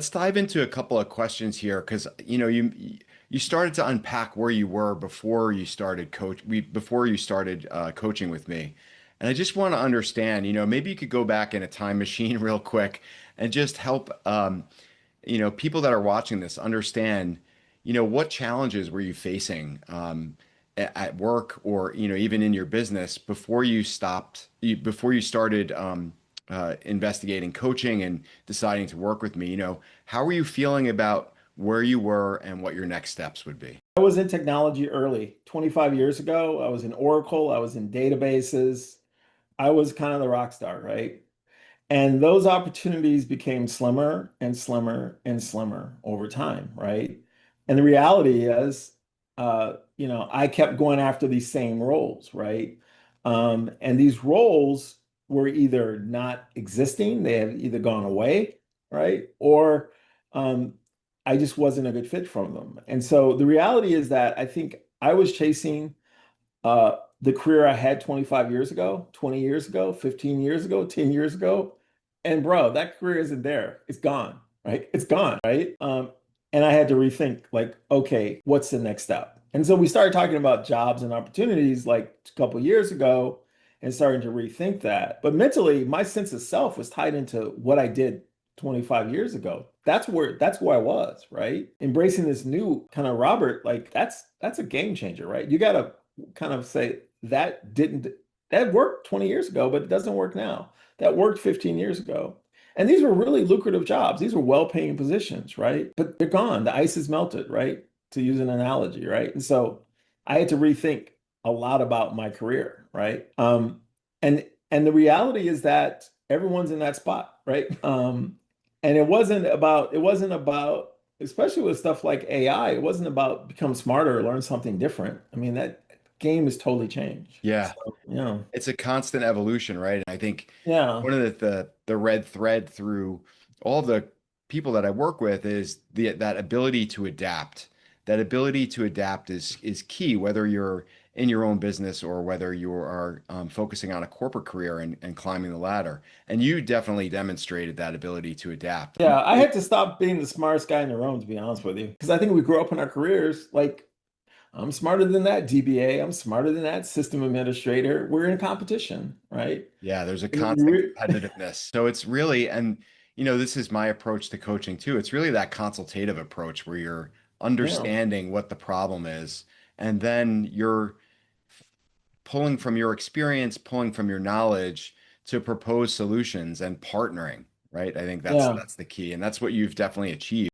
let's dive into a couple of questions here because you started to unpack where you were before you started before you started coaching with me. And I just want to understand, maybe you could go back in a time machine real quick and just help people that are watching this understand, what challenges were you facing at work or, even in your business before before you started investigating coaching and deciding to work with me. How were you feeling about where you were and what your next steps would be? I was in technology early, 25 years ago. I was in Oracle, I was in databases. I was kind of the rock star, right? And those opportunities became slimmer and slimmer and slimmer over time, right? And the reality is, I kept going after these same roles, right? And these roles were either not existing, they had either gone away, right? Or um, I just wasn't a good fit for them. And so the reality is that I think I was chasing the career I had 25 years ago, 20 years ago, 15 years ago, 10 years ago. And bro, that career isn't there. It's gone, right? It's gone, right? And I had to rethink, like, okay, what's the next step? And so we started talking about jobs and opportunities like a couple of years ago and starting to rethink that. But mentally, my sense of self was tied into what I did 25 years ago. That's who I was, right? Embracing this new kind of Robert, like that's a game changer, right? You got to kind of say that worked 20 years ago, but it doesn't work now. That worked 15 years ago. And these were really lucrative jobs. These were well-paying positions, right? But they're gone. The ice is melted, right? To use an analogy, right? And so I had to rethink a lot about my career, right? And the reality is that everyone's in that spot, right? And it wasn't about, especially with stuff like AI, it wasn't about become smarter or learn something different. I mean, that game has totally changed. Yeah, So, yeah. it's a constant evolution, right? And I think Yeah. one of the red thread through all the people that I work with is that ability to adapt. That ability to adapt is key, whether you're in your own business or whether you are focusing on a corporate career and climbing the ladder. And you definitely demonstrated that ability to adapt. I'm Yeah, I curious. had to stop being the smartest guy in the room, to be honest with you, because I think we grow up in our careers like I'm smarter than that DBA, I'm smarter than that system administrator. We're in competition, right? Yeah, there's a And then constant competitiveness. So it's really, and this is my approach to coaching too. It's really that consultative approach where you're yeah, understanding what the problem is, and then you're pulling from your experience, pulling from your knowledge to propose solutions and partnering, right? I think that's yeah. that's the key, and that's what you've definitely achieved.